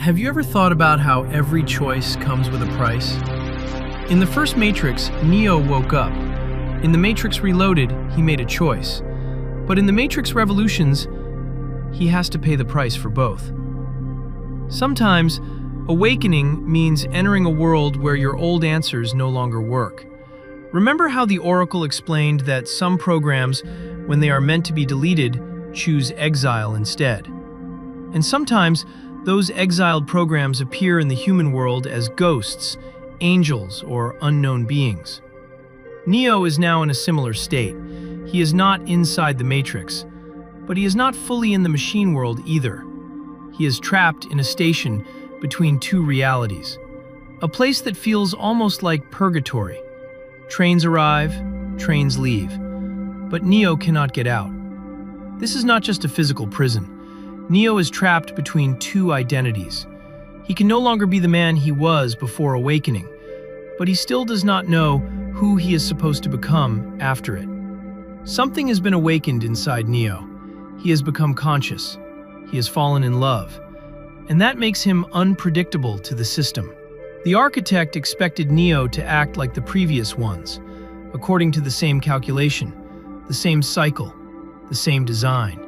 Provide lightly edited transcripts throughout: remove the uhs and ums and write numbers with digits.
Have you ever thought about how every choice comes with a price? In the first Matrix, Neo woke up. In The Matrix Reloaded, he made a choice. But in The Matrix Revolutions, he has to pay the price for both. Sometimes, awakening means entering a world where your old answers no longer work. Remember how the Oracle explained that some programs, when they are meant to be deleted, choose exile instead? And sometimes, those exiled programs appear in the human world as ghosts, angels, or unknown beings. Neo is now in a similar state. He is not inside the Matrix, but he is not fully in the machine world either. He is trapped in a station between two realities, a place that feels almost like purgatory. Trains arrive, trains leave, but Neo cannot get out. This is not just a physical prison. Neo is trapped between two identities. He can no longer be the man he was before awakening, but he still does not know who he is supposed to become after it. Something has been awakened inside Neo. He has become conscious. He has fallen in love. And that makes him unpredictable to the system. The architect expected Neo to act like the previous ones, according to the same calculation, the same cycle, the same design.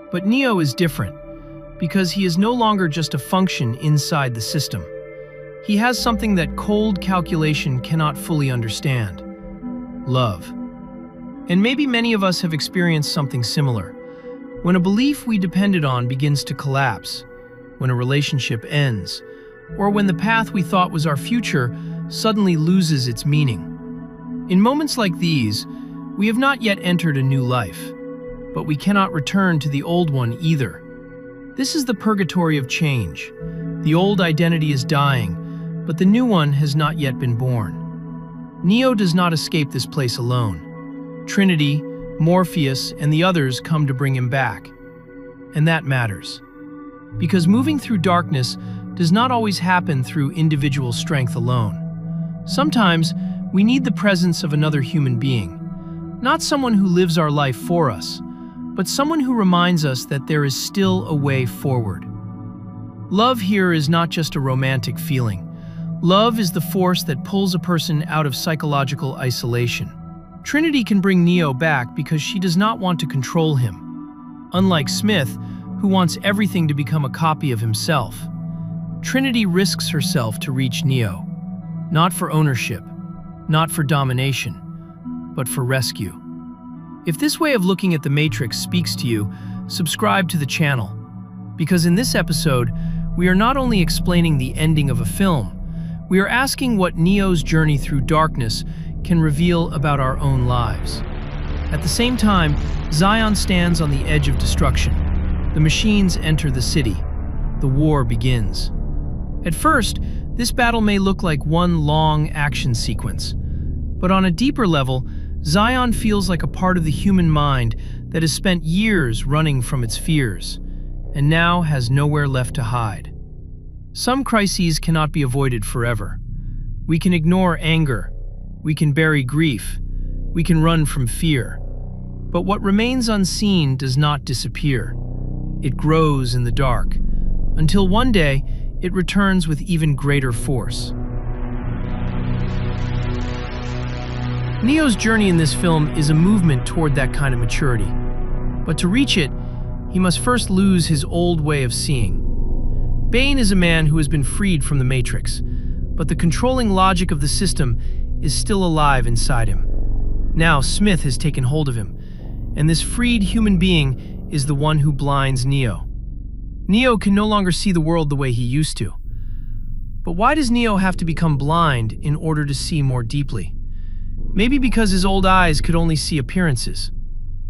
But Neo is different, because he is no longer just a function inside the system. He has something that cold calculation cannot fully understand: love. And maybe many of us have experienced something similar. When a belief we depended on begins to collapse, when a relationship ends, or when the path we thought was our future suddenly loses its meaning. In moments like these, we have not yet entered a new life, but we cannot return to the old one either. This is the purgatory of change. The old identity is dying, but the new one has not yet been born. Neo does not escape this place alone. Trinity, Morpheus, and the others come to bring him back. And that matters. Because moving through darkness does not always happen through individual strength alone. Sometimes, we need the presence of another human being. Not someone who lives our life for us, but someone who reminds us that there is still a way forward. Love here is not just a romantic feeling. Love is the force that pulls a person out of psychological isolation. Trinity can bring Neo back because she does not want to control him. Unlike Smith, who wants everything to become a copy of himself, Trinity risks herself to reach Neo. Not for ownership, not for domination, but for rescue. If this way of looking at the Matrix speaks to you, subscribe to the channel. Because in this episode, we are not only explaining the ending of a film, we are asking what Neo's journey through darkness can reveal about our own lives. At the same time, Zion stands on the edge of destruction. The machines enter the city. The war begins. At first, this battle may look like one long action sequence. But on a deeper level, Zion feels like a part of the human mind that has spent years running from its fears, and now has nowhere left to hide. Some crises cannot be avoided forever. We can ignore anger, we can bury grief, we can run from fear. But what remains unseen does not disappear. It grows in the dark, until one day it returns with even greater force. Neo's journey in this film is a movement toward that kind of maturity. But to reach it, he must first lose his old way of seeing. Bane is a man who has been freed from the Matrix, but the controlling logic of the system is still alive inside him. Now Smith has taken hold of him, and this freed human being is the one who blinds Neo. Neo can no longer see the world the way he used to. But why does Neo have to become blind in order to see more deeply? Maybe because his old eyes could only see appearances.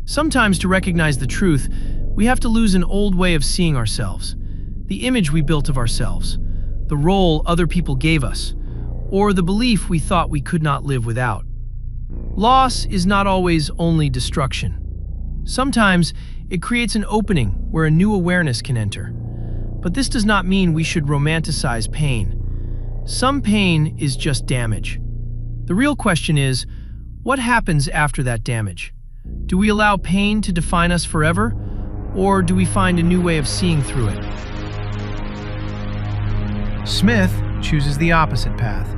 Sometimes to recognize the truth, we have to lose an old way of seeing ourselves, the image we built of ourselves, the role other people gave us, or the belief we thought we could not live without. Loss is not always only destruction. Sometimes it creates an opening where a new awareness can enter. But this does not mean we should romanticize pain. Some pain is just damage. The real question is, what happens after that damage? Do we allow pain to define us forever, or do we find a new way of seeing through it? Smith chooses the opposite path.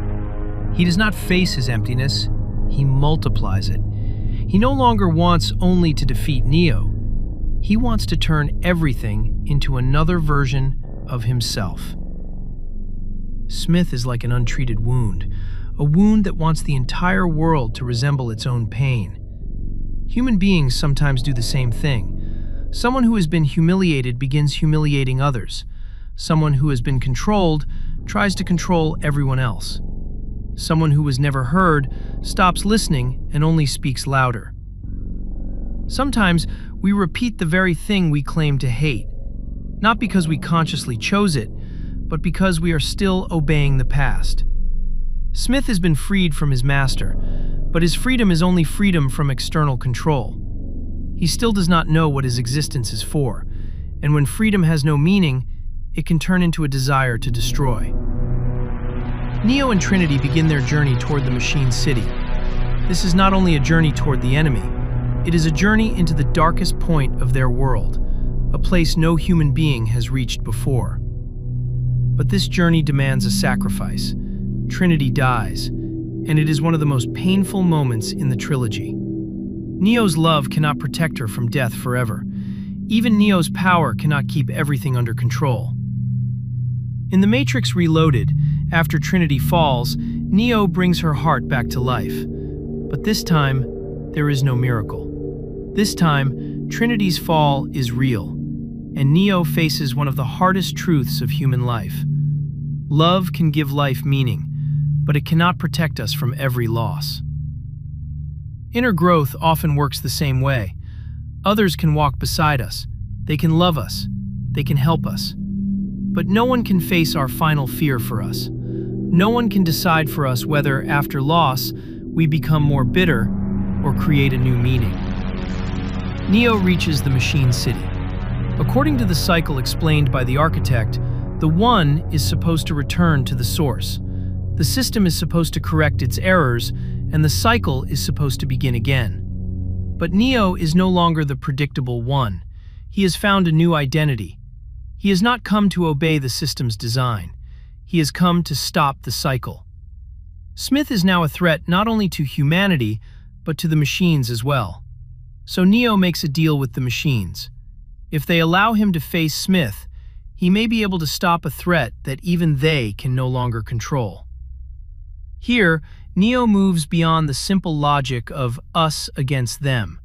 He does not face his emptiness, he multiplies it. He no longer wants only to defeat Neo. He wants to turn everything into another version of himself. Smith is like an untreated wound, a wound that wants the entire world to resemble its own pain. Human beings sometimes do the same thing. Someone who has been humiliated begins humiliating others. Someone who has been controlled tries to control everyone else. Someone who was never heard stops listening and only speaks louder. Sometimes we repeat the very thing we claim to hate, not because we consciously chose it, but because we are still obeying the past. Smith has been freed from his master, but his freedom is only freedom from external control. He still does not know what his existence is for, and when freedom has no meaning, it can turn into a desire to destroy. Neo and Trinity begin their journey toward the Machine City. This is not only a journey toward the enemy, it is a journey into the darkest point of their world, a place no human being has reached before. But this journey demands a sacrifice. Trinity dies, and it is one of the most painful moments in the trilogy. Neo's love cannot protect her from death forever. Even Neo's power cannot keep everything under control. In The Matrix Reloaded, after Trinity falls, Neo brings her heart back to life. But this time, there is no miracle. This time, Trinity's fall is real, and Neo faces one of the hardest truths of human life. Love can give life meaning, but it cannot protect us from every loss. Inner growth often works the same way. Others can walk beside us, they can love us, they can help us. But no one can face our final fear for us. No one can decide for us whether, after loss, we become more bitter or create a new meaning. Neo reaches the Machine City. According to the cycle explained by the architect, the One is supposed to return to the source. The system is supposed to correct its errors, and the cycle is supposed to begin again. But Neo is no longer the predictable One. He has found a new identity. He has not come to obey the system's design. He has come to stop the cycle. Smith is now a threat not only to humanity, but to the machines as well. So Neo makes a deal with the machines. If they allow him to face Smith, he may be able to stop a threat that even they can no longer control. Here, Neo moves beyond the simple logic of us against them.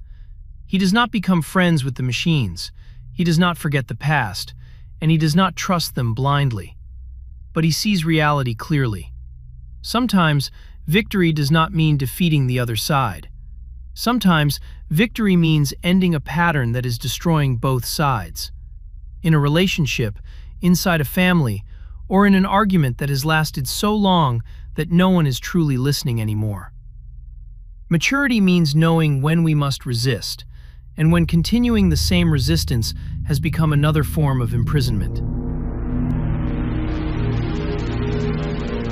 He does not become friends with the machines. He does not forget the past, and he does not trust them blindly. But he sees reality clearly. Sometimes, victory does not mean defeating the other side. Sometimes, victory means ending a pattern that is destroying both sides. In a relationship, inside a family, or in an argument that has lasted so long that no one is truly listening anymore. Maturity means knowing when we must resist, and when continuing the same resistance has become another form of imprisonment.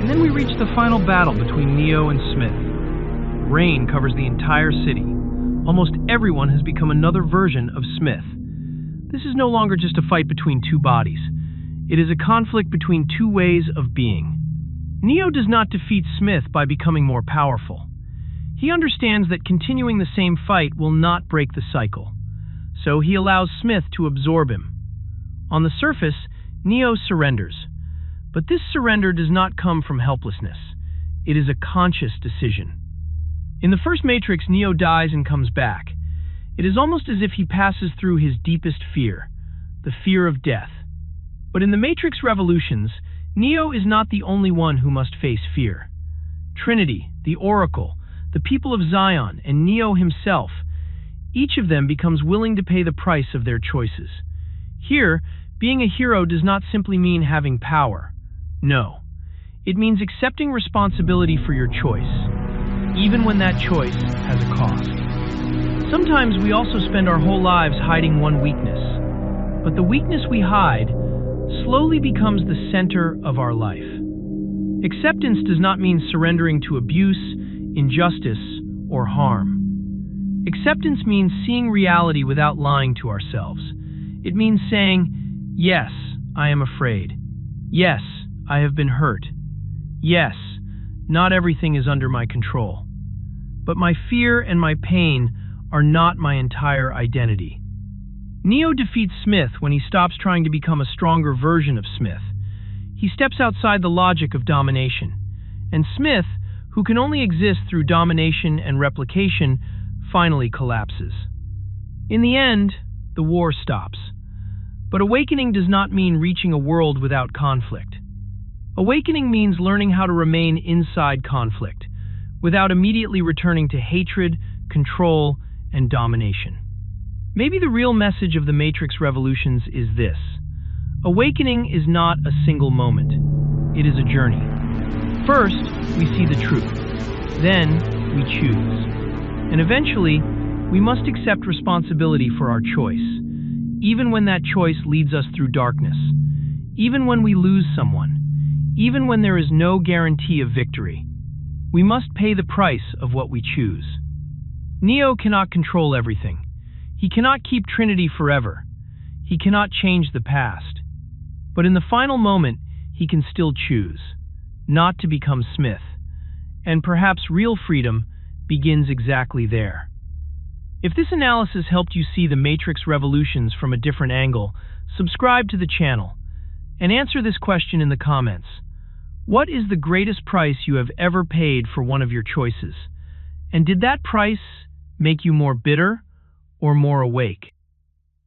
And then we reach the final battle between Neo and Smith. Rain covers the entire city. Almost everyone has become another version of Smith. This is no longer just a fight between two bodies. It is a conflict between two ways of being. Neo does not defeat Smith by becoming more powerful. He understands that continuing the same fight will not break the cycle, so he allows Smith to absorb him. On the surface, Neo surrenders, but this surrender does not come from helplessness. It is a conscious decision. In the first Matrix, Neo dies and comes back. It is almost as if he passes through his deepest fear, the fear of death. But in the Matrix Revolutions, Neo is not the only one who must face fear. Trinity, the Oracle, the people of Zion, and Neo himself, each of them becomes willing to pay the price of their choices. Here, being a hero does not simply mean having power. No. It means accepting responsibility for your choice, even when that choice has a cost. Sometimes we also spend our whole lives hiding one weakness, but the weakness we hide slowly becomes the center of our life. Acceptance does not mean surrendering to abuse, injustice, or harm. Acceptance means seeing reality without lying to ourselves. It means saying, yes, I am afraid. Yes, I have been hurt. Yes, not everything is under my control. But my fear and my pain are not my entire identity. Neo defeats Smith when he stops trying to become a stronger version of Smith. He steps outside the logic of domination. And Smith, who can only exist through domination and replication, finally collapses. In the end, the war stops. But awakening does not mean reaching a world without conflict. Awakening means learning how to remain inside conflict, without immediately returning to hatred, control, and domination. Maybe the real message of the Matrix Revolutions is this: awakening is not a single moment. It is a journey. First, we see the truth. Then, we choose. And eventually, we must accept responsibility for our choice, even when that choice leads us through darkness, even when we lose someone, even when there is no guarantee of victory. We must pay the price of what we choose. Neo cannot control everything. He cannot keep Trinity forever. He cannot change the past. But in the final moment, he can still choose not to become Smith. And perhaps real freedom begins exactly there. If this analysis helped you see the Matrix Revolutions from a different angle, subscribe to the channel and answer this question in the comments. What is the greatest price you have ever paid for one of your choices? And did that price make you more bitter or more awake?